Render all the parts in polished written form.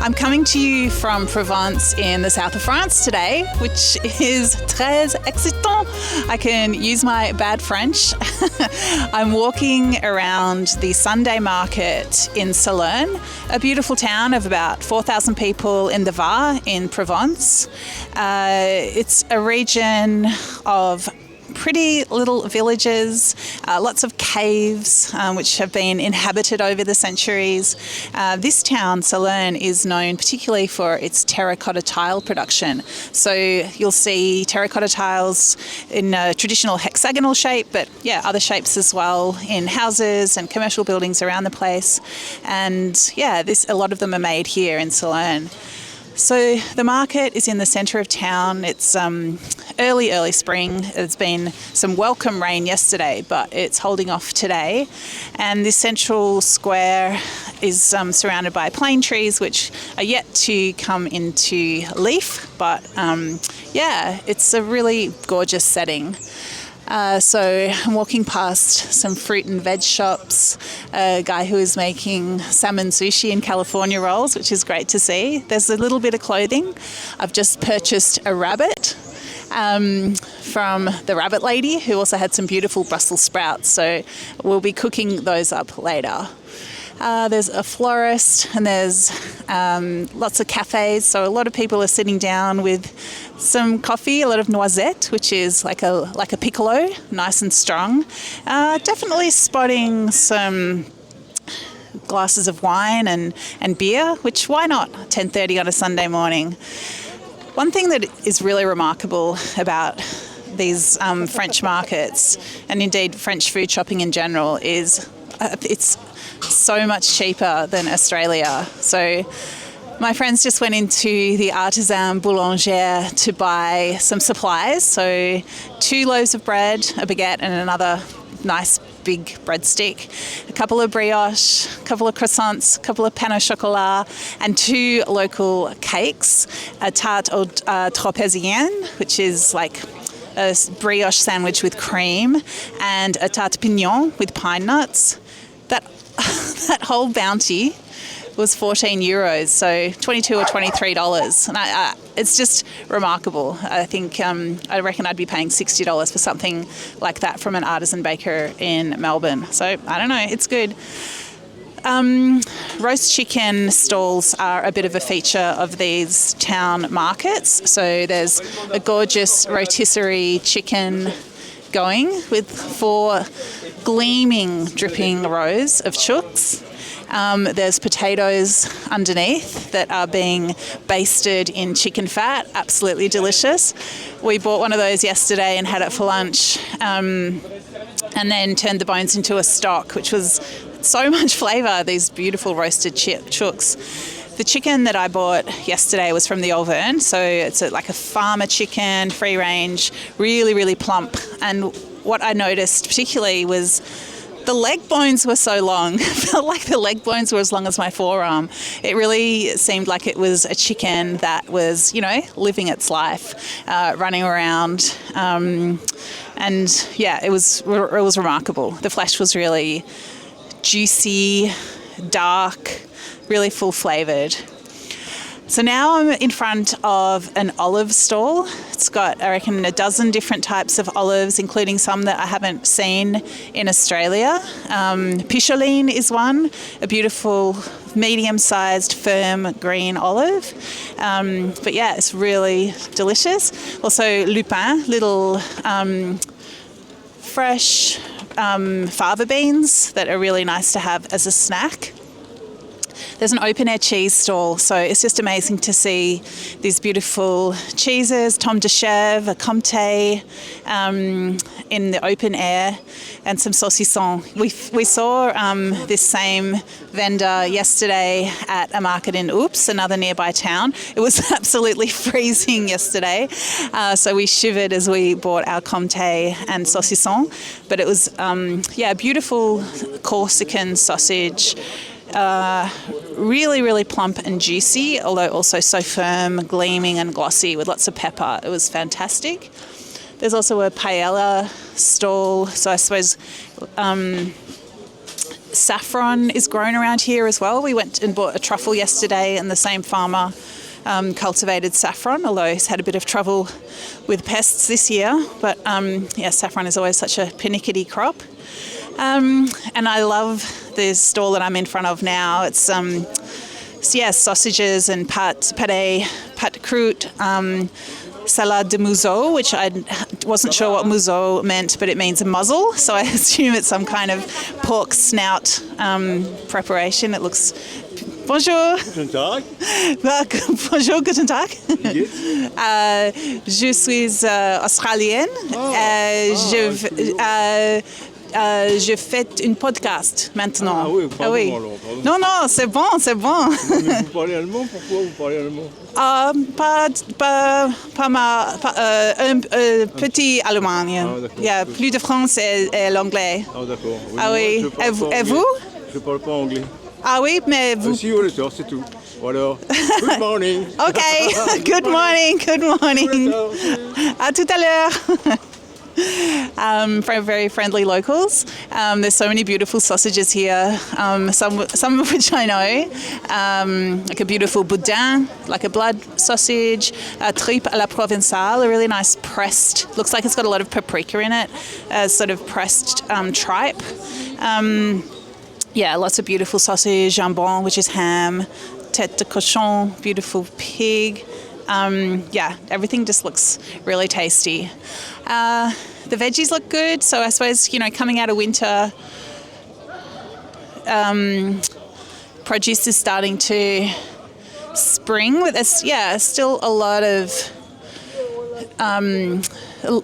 I'm coming to you from Provence in the south of France today, which is très excitant. I can use my bad French. I'm walking around the Sunday market in Salernes, a beautiful town of about 4,000 people in the Var in Provence. It's a region of pretty little villages, lots of caves which have been inhabited over the centuries. This town, Salernes, is known particularly for its terracotta tile production. So you'll see terracotta tiles in a traditional hexagonal shape, but yeah, other shapes as well in houses and commercial buildings around the place. And yeah, a lot of them are made here in Salernes. So the market is in the centre of town. It's early spring. There's been some welcome rain yesterday, but it's holding off today. And this central square is surrounded by plane trees, which are yet to come into leaf. But yeah, it's a really gorgeous setting. So I'm walking past some fruit and veg shops, a guy who is making salmon sushi and California rolls, which is great to see. There's a little bit of clothing. I've just purchased a rabbit from the rabbit lady, who also had some beautiful Brussels sprouts. So we'll be cooking those up later. There's a florist and there's lots of cafes. So a lot of people are sitting down with some coffee, a lot of noisette, which is like a piccolo, nice and strong. Definitely spotting some glasses of wine and beer, which why not, 10:30 on a Sunday morning. One thing that is really remarkable about these French markets, and indeed French food shopping in general, is it's so much cheaper than Australia. So my friends just went into the artisan boulanger to buy some supplies. So 2 loaves of bread, a baguette and another nice big breadstick, a couple of brioche, a couple of croissants, a couple of pain au chocolat, and 2 local cakes, a tarte aux tropéziennes, which is like a brioche sandwich with cream, and a tarte pignon with pine nuts. That whole bounty was €14, so $22 or $23, and it's just remarkable. I think I reckon I'd be paying $60 for something like that from an artisan baker in Melbourne. So I don't know, it's good. Roast chicken stalls are a bit of a feature of these town markets. So there's a gorgeous rotisserie chicken going with 4 gleaming, dripping rows of chooks. There's potatoes underneath that are being basted in chicken fat, absolutely delicious. We bought one of those yesterday and had it for lunch, and then turned the bones into a stock, which was so much flavour, these beautiful roasted chooks. The chicken that I bought yesterday was from the Auvergne, so it's like a farmer chicken, free range, really, really plump. And what I noticed particularly was the leg bones were so long. It felt like the leg bones were as long as my forearm. It really seemed like it was a chicken that was, living its life, running around. And yeah, it was remarkable. The flesh was really juicy, dark, really full flavoured. So now I'm in front of an olive stall. It's got, I reckon, a dozen different types of olives, including some that I haven't seen in Australia. Picholine is one, a beautiful medium-sized firm green olive. But yeah, it's really delicious. Also lupin, little fresh fava beans that are really nice to have as a snack. There's an open-air cheese stall, so it's just amazing to see these beautiful cheeses, Tom de Chèvre, a Comté, in the open air, and some saucisson. We saw this same vendor yesterday at a market in Oops, another nearby town. It was absolutely freezing yesterday, so we shivered as we bought our Comté and saucisson. But it was, beautiful Corsican sausage, really, really plump and juicy, although also so firm, gleaming and glossy with lots of pepper. It was fantastic. There's also a paella stall, so I suppose saffron is grown around here as well. We went and bought a truffle yesterday, and the same farmer cultivated saffron, although he's had a bit of trouble with pests this year. But saffron is always such a pernickety crop. And I love the stall that I'm in front of now. It's sausages and pâte croûte, salade de museau, which I wasn't sure what museau meant, but it means a muzzle. So I assume it's some kind of pork snout preparation. It looks... Bonjour. Guten Tag. Bonjour, guten Tag. Je suis australienne. Je fais un podcast maintenant. Ah oui. Non, c'est bon. Mais vous parlez allemand? Pourquoi vous parlez allemand? Un petit allemand. Plus de français et l'anglais. Ah d'accord. Oui, et vous? Je parle pas anglais. Ah oui, mais vous... Si, c'est tout. Voilà. Good morning. Okay, good morning. À tout à l'heure. Very friendly locals. There's so many beautiful sausages here, some of which I know, like a beautiful boudin, like a blood sausage, a tripe à la Provencal, a really nice pressed, looks like it's got a lot of paprika in it, sort of pressed tripe. Lots of beautiful sausage, jambon, which is ham, tête de cochon, beautiful pig. Everything just looks really tasty. The veggies look good, so I suppose, coming out of winter, produce is starting to spring with us. Still a lot of,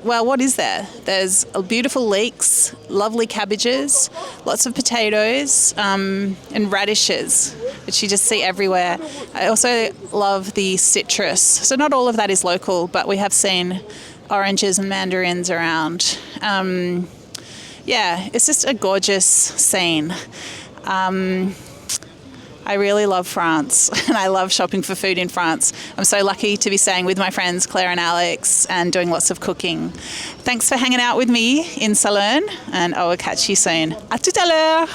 what is there? There's beautiful leeks, lovely cabbages, lots of potatoes, and radishes, which you just see everywhere. I also love the citrus. So not all of that is local, but we have seen oranges and mandarins around. It's just a gorgeous scene. I really love France, and I love shopping for food in France. I'm so lucky to be staying with my friends Claire and Alex and doing lots of cooking. Thanks for hanging out with me in Salernes, and I will catch you soon. À tout à l'heure.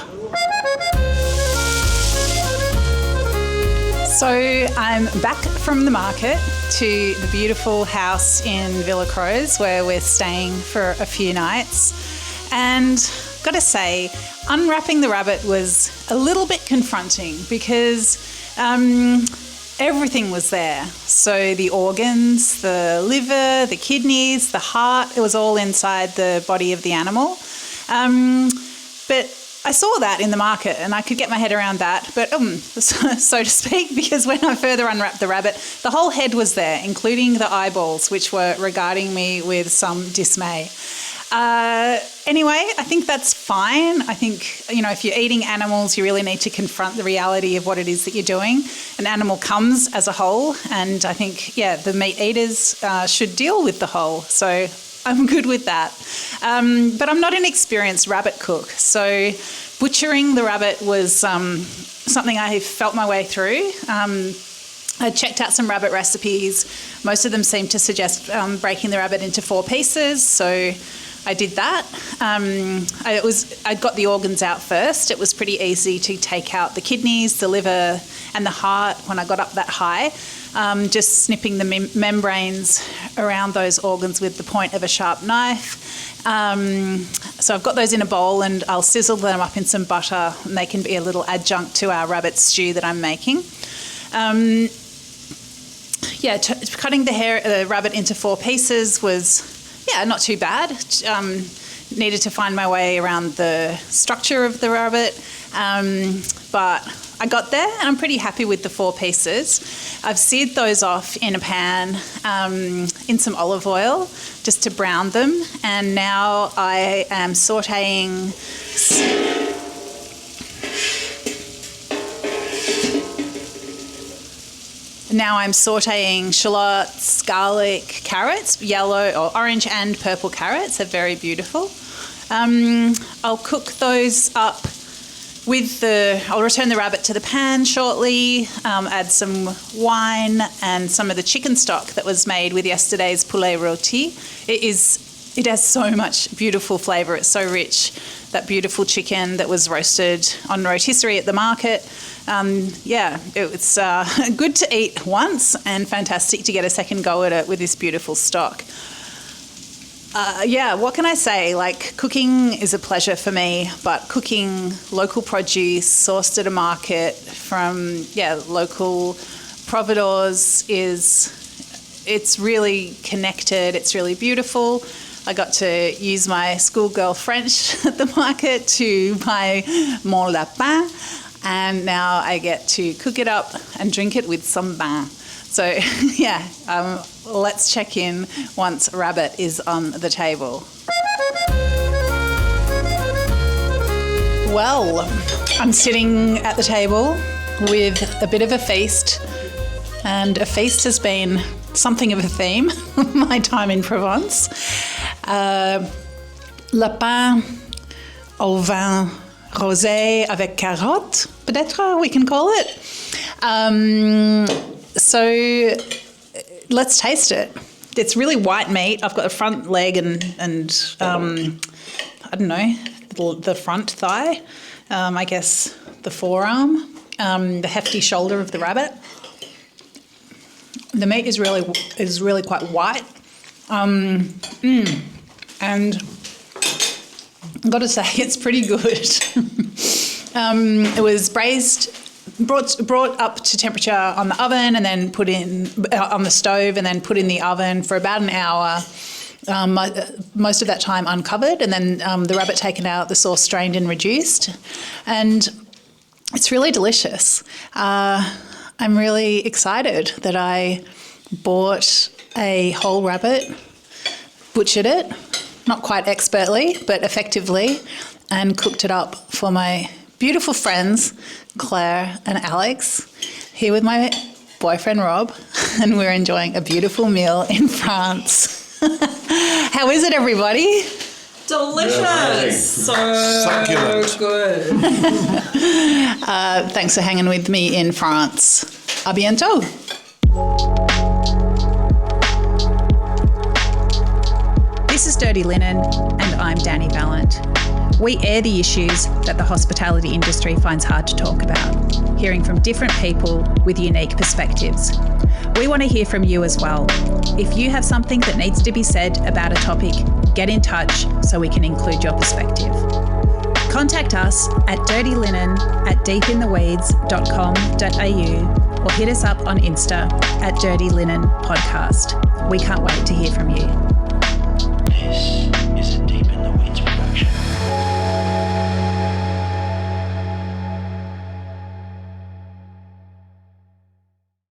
So I'm back from the market to the beautiful house in Villacroze where we're staying for a few nights. And got to say, unwrapping the rabbit was a little bit confronting because everything was there. So the organs, the liver, the kidneys, the heart, it was all inside the body of the animal. But I saw that in the market and I could get my head around that, but so to speak, because when I further unwrapped the rabbit, the whole head was there, including the eyeballs, which were regarding me with some dismay. Anyway, I think that's fine. I think, if you're eating animals, you really need to confront the reality of what it is that you're doing. An animal comes as a whole, and I think, the meat eaters should deal with the whole. So I'm good with that. But I'm not an experienced rabbit cook. So butchering the rabbit was something I felt my way through. I checked out some rabbit recipes. Most of them seem to suggest breaking the rabbit into 4 pieces. So I did that. I got the organs out first. It was pretty easy to take out the kidneys, the liver and the heart when I got up that high. Just snipping the membranes around those organs with the point of a sharp knife. So I've got those in a bowl and I'll sizzle them up in some butter and they can be a little adjunct to our rabbit stew that I'm making. Cutting the rabbit into 4 pieces was, not too bad. Needed to find my way around the structure of the rabbit, but I got there and I'm pretty happy with the 4 pieces. I've seared those off in a pan in some olive oil just to brown them, and now I am sautéing shallots, garlic, carrots, yellow or orange and purple carrots. They're very beautiful. I'll cook those up I'll return the rabbit to the pan shortly, add some wine and some of the chicken stock that was made with yesterday's poulet rôti. It has so much beautiful flavour. It's so rich. that beautiful chicken that was roasted on rotisserie at the market. It's good to eat once and fantastic to get a second go at it with this beautiful stock. What can I say? Like, cooking is a pleasure for me, but cooking local produce sourced at a market from local providores it's really connected, it's really beautiful. I got to use my schoolgirl French at the market to buy mon lapin, and now I get to cook it up and drink it with some bain. So let's check in once rabbit is on the table. Well, I'm sitting at the table with a bit of a feast, and a feast has been something of a theme of my time in Provence. Lapin au vin rosé avec carottes, peut-être we can call it. So let's taste it. It's really white meat. I've got the front leg and I don't know, the front thigh, I guess the forearm, the hefty shoulder of the rabbit. The meat is really quite white, and I've got to say it's pretty good. It was brought up to temperature on the oven and then put in on the stove and then put in the oven for about an hour. Most of that time uncovered, and then the rabbit taken out, the sauce strained and reduced, and it's really delicious. I'm really excited that I bought a whole rabbit, butchered it, not quite expertly, but effectively, and cooked it up for my beautiful friends, Claire and Alex, here with my boyfriend, Rob, and we're enjoying a beautiful meal in France. How is it, everybody? Delicious. Succulent. Good. Thanks for hanging with me in France. À bientôt. This is Dirty Linen, and I'm Dani Valent. We air the issues that the hospitality industry finds hard to talk about, hearing from different people with unique perspectives. We want to hear from you as well. If you have something that needs to be said about a topic, get in touch so we can include your perspective. Contact us at dirtylinenat.deepintheweeds.com.au or hit us up on Insta at Dirty Linen Podcast. We can't wait to hear from you.